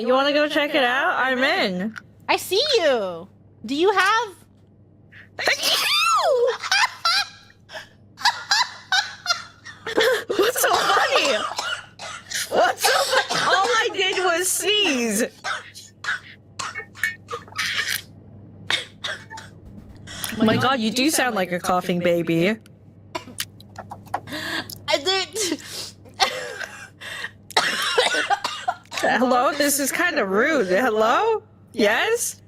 you want to go check it out? I'm in. I see you. Do you have? What's so funny? What's so funny? All I did was sneeze. Oh my god, you do sound like a coughing baby. I did. Hello? This is kind of rude. Hello? Yes?